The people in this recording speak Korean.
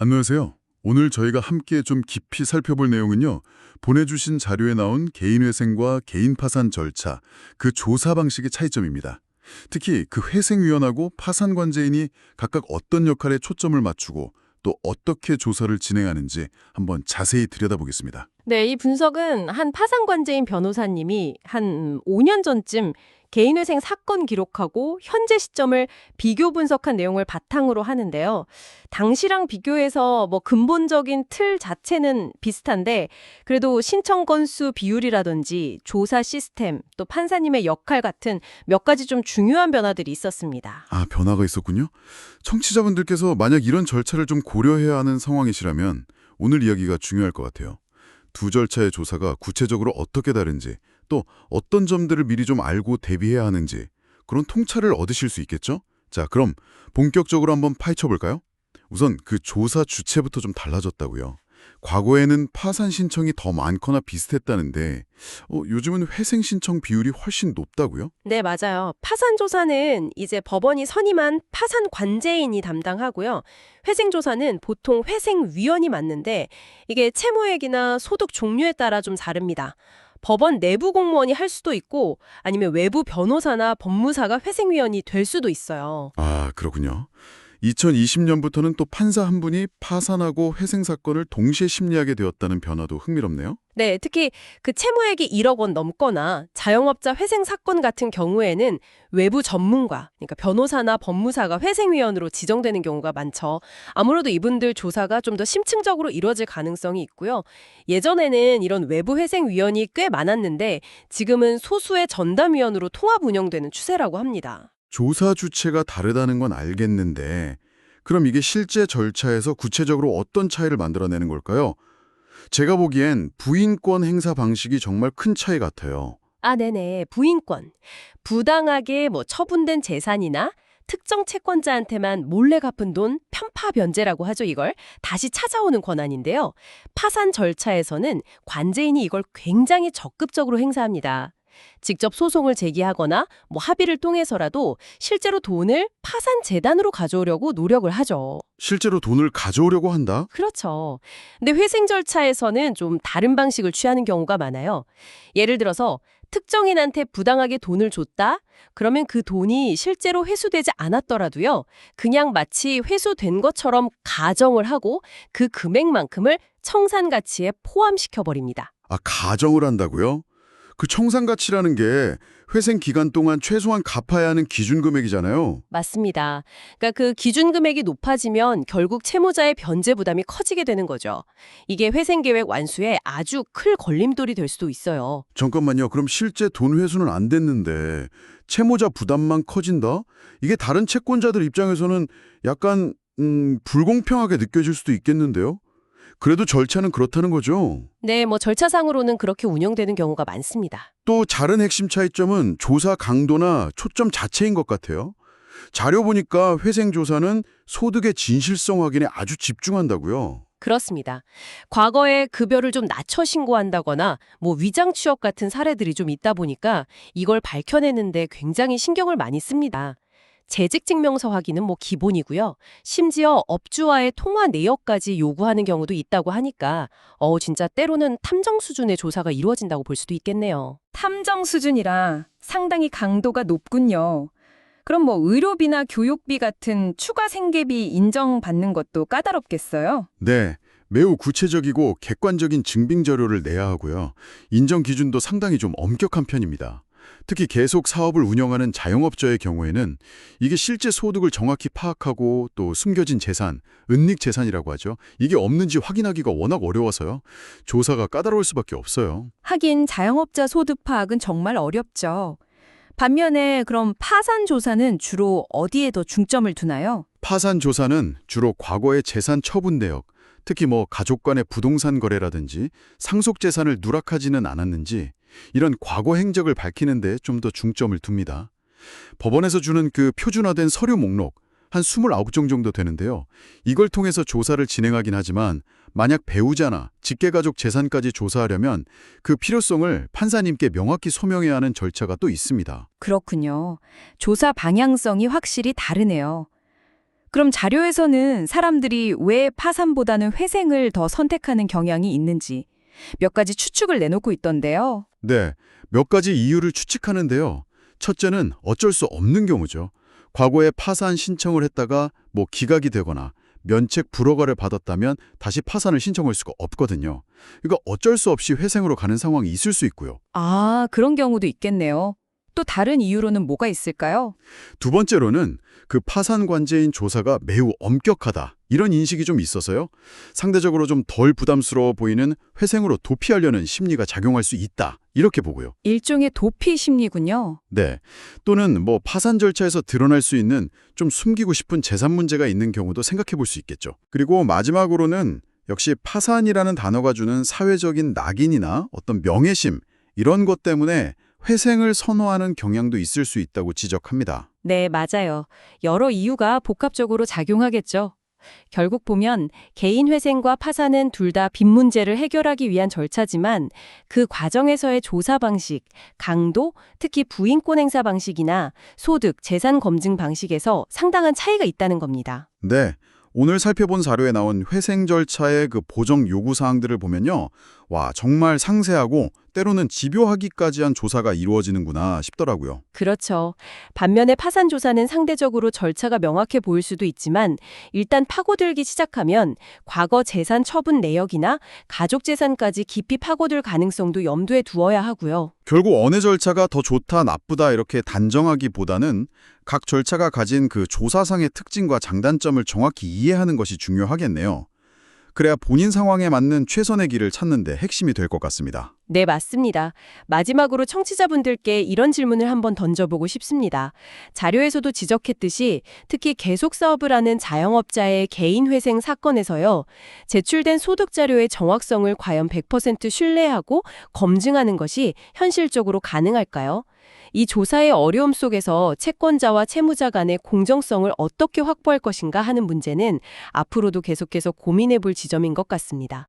안녕하세요. 오늘 저희가 함께 좀 깊이 살펴볼 내용은요. 보내주신 자료에 나온 개인회생과 개인파산 절차, 그 조사 방식의 차이점입니다. 특히 그 회생위원하고 파산관제인이 각각 어떤 역할에 초점을 맞추고 또 어떻게 조사를 진행하는지 한번 자세히 들여다보겠습니다. 네, 이 분석은 한 파산관제인 변호사님이 한 5년 전쯤 개인회생 사건 기록하고 현재 시점을 비교 분석한 내용을 바탕으로 하는데요. 당시랑 비교해서 근본적인 틀 자체는 비슷한데 그래도 신청 건수 비율이라든지 조사 시스템 또 판사님의 역할 같은 몇 가지 좀 중요한 변화들이 있었습니다. 아, 변화가 있었군요. 청취자분들께서 만약 이런 절차를 좀 고려해야 하는 상황이시라면 오늘 이야기가 중요할 것 같아요. 두 절차의 조사가 구체적으로 어떻게 다른지, 또 어떤 점들을 미리 좀 알고 대비해야 하는지 그런 통찰을 얻으실 수 있겠죠? 자, 그럼 본격적으로 한번 파헤쳐 볼까요? 우선 그 조사 주체부터 좀 달라졌다고요. 과거에는 파산 신청이 더 많거나 비슷했다는데 요즘은 회생 신청 비율이 훨씬 높다고요? 네, 맞아요. 파산 조사는 이제 법원이 선임한 파산 관제인이 담당하고요. 회생 조사는 보통 회생위원이 맡는데 이게 채무액이나 소득 종류에 따라 좀 다릅니다. 법원 내부 공무원이 할 수도 있고 아니면 외부 변호사나 법무사가 회생위원이 될 수도 있어요. 아, 그렇군요. 2020년부터는 또 판사 한 분이 파산하고 회생 사건을 동시에 심리하게 되었다는 변화도 흥미롭네요. 네, 특히 그 채무액이 1억 원 넘거나 자영업자 회생 사건 같은 경우에는 외부 전문가, 그러니까 변호사나 법무사가 회생위원으로 지정되는 경우가 많죠. 아무래도 이분들 조사가 좀 더 심층적으로 이루어질 가능성이 있고요. 예전에는 이런 외부 회생위원이 꽤 많았는데 지금은 소수의 전담위원으로 통합 운영되는 추세라고 합니다. 조사 주체가 다르다는 건 알겠는데 그럼 이게 실제 절차에서 구체적으로 어떤 차이를 만들어내는 걸까요? 제가 보기엔 부인권 행사 방식이 정말 큰 차이 같아요. 아, 네네. 부인권. 부당하게 처분된 재산이나 특정 채권자한테만 몰래 갚은 돈 편파 변제라고 하죠, 이걸. 다시 찾아오는 권한인데요. 파산 절차에서는 관제인이 이걸 굉장히 적극적으로 행사합니다. 직접 소송을 제기하거나 합의를 통해서라도 실제로 돈을 파산 재단으로 가져오려고 노력을 하죠. 실제로 돈을 가져오려고 한다? 그렇죠. 근데 회생 절차에서는 좀 다른 방식을 취하는 경우가 많아요. 예를 들어서 특정인한테 부당하게 돈을 줬다? 그러면 그 돈이 실제로 회수되지 않았더라도요. 그냥 마치 회수된 것처럼 가정을 하고 그 금액만큼을 청산 가치에 포함시켜 버립니다. 아, 가정을 한다고요? 그 청산가치라는 게 회생 기간 동안 최소한 갚아야 하는 기준 금액이잖아요. 맞습니다. 그러니까 그 기준 금액이 높아지면 결국 채무자의 변제 부담이 커지게 되는 거죠. 이게 회생 계획 완수에 아주 큰 걸림돌이 될 수도 있어요. 잠깐만요. 그럼 실제 돈 회수는 안 됐는데 채무자 부담만 커진다? 이게 다른 채권자들 입장에서는 약간 불공평하게 느껴질 수도 있겠는데요? 그래도 절차는 그렇다는 거죠. 네, 절차상으로는 그렇게 운영되는 경우가 많습니다. 또 다른 핵심 차이점은 조사 강도나 초점 자체인 것 같아요. 자료 보니까 회생조사는 소득의 진실성 확인에 아주 집중한다고요. 그렇습니다. 과거에 급여를 좀 낮춰 신고한다거나 위장 취업 같은 사례들이 좀 있다 보니까 이걸 밝혀내는데 굉장히 신경을 많이 씁니다. 재직증명서 확인은 기본이고요. 심지어 업주와의 통화 내역까지 요구하는 경우도 있다고 하니까 진짜 때로는 탐정 수준의 조사가 이루어진다고 볼 수도 있겠네요. 탐정 수준이라 상당히 강도가 높군요. 그럼 의료비나 교육비 같은 추가 생계비 인정받는 것도 까다롭겠어요? 네, 매우 구체적이고 객관적인 증빙 자료를 내야 하고요. 인정 기준도 상당히 좀 엄격한 편입니다. 특히 계속 사업을 운영하는 자영업자의 경우에는 이게 실제 소득을 정확히 파악하고 또 숨겨진 재산, 은닉 재산이라고 하죠. 이게 없는지 확인하기가 워낙 어려워서요. 조사가 까다로울 수밖에 없어요. 하긴 자영업자 소득 파악은 정말 어렵죠. 반면에 그럼 파산 조사는 주로 어디에 더 중점을 두나요? 파산 조사는 주로 과거의 재산 처분 내역, 특히 가족 간의 부동산 거래라든지 상속 재산을 누락하지는 않았는지 이런 과거 행적을 밝히는 데 좀 더 중점을 둡니다. 법원에서 주는 그 표준화된 서류 목록 한 29종 정도 되는데요. 이걸 통해서 조사를 진행하긴 하지만 만약 배우자나 직계가족 재산까지 조사하려면 그 필요성을 판사님께 명확히 소명해야 하는 절차가 또 있습니다. 그렇군요. 조사 방향성이 확실히 다르네요. 그럼 자료에서는 사람들이 왜 파산보다는 회생을 더 선택하는 경향이 있는지 몇 가지 추측을 내놓고 있던데요. 네, 몇 가지 이유를 추측하는데요. 첫째는 어쩔 수 없는 경우죠. 과거에 파산 신청을 했다가 기각이 되거나 면책 불허가를 받았다면 다시 파산을 신청할 수가 없거든요. 그러니까 어쩔 수 없이 회생으로 가는 상황이 있을 수 있고요. 아, 그런 경우도 있겠네요. 또 다른 이유로는 뭐가 있을까요? 두 번째로는 그 파산 관제인 조사가 매우 엄격하다. 이런 인식이 좀 있어서요. 상대적으로 좀 덜 부담스러워 보이는 회생으로 도피하려는 심리가 작용할 수 있다. 이렇게 보고요. 일종의 도피 심리군요. 네. 또는 파산 절차에서 드러날 수 있는 좀 숨기고 싶은 재산 문제가 있는 경우도 생각해 볼 수 있겠죠. 그리고 마지막으로는 역시 파산이라는 단어가 주는 사회적인 낙인이나 어떤 명예심 이런 것 때문에 회생을 선호하는 경향도 있을 수 있다고 지적합니다. 네, 맞아요. 여러 이유가 복합적으로 작용하겠죠. 결국 보면 개인 회생과 파산은 둘 다 빚 문제를 해결하기 위한 절차지만 그 과정에서의 조사 방식, 강도, 특히 부인권 행사 방식이나 소득, 재산 검증 방식에서 상당한 차이가 있다는 겁니다. 네. 오늘 살펴본 자료에 나온 회생 절차의 그 보정 요구 사항들을 보면요. 와, 정말 상세하고 때로는 집요하기까지 한 조사가 이루어지는구나 싶더라고요. 그렇죠. 반면에 파산 조사는 상대적으로 절차가 명확해 보일 수도 있지만 일단 파고들기 시작하면 과거 재산 처분 내역이나 가족 재산까지 깊이 파고들 가능성도 염두에 두어야 하고요. 결국 어느 절차가 더 좋다, 나쁘다 이렇게 단정하기보다는 각 절차가 가진 그 조사상의 특징과 장단점을 정확히 이해하는 것이 중요하겠네요. 그래야 본인 상황에 맞는 최선의 길을 찾는 데 핵심이 될 것 같습니다. 네, 맞습니다. 마지막으로 청취자분들께 이런 질문을 한번 던져보고 싶습니다. 자료에서도 지적했듯이 특히 계속 사업을 하는 자영업자의 개인 회생 사건에서요. 제출된 소득 자료의 정확성을 과연 100% 신뢰하고 검증하는 것이 현실적으로 가능할까요? 이 조사의 어려움 속에서 채권자와 채무자 간의 공정성을 어떻게 확보할 것인가 하는 문제는 앞으로도 계속해서 고민해 볼 지점인 것 같습니다.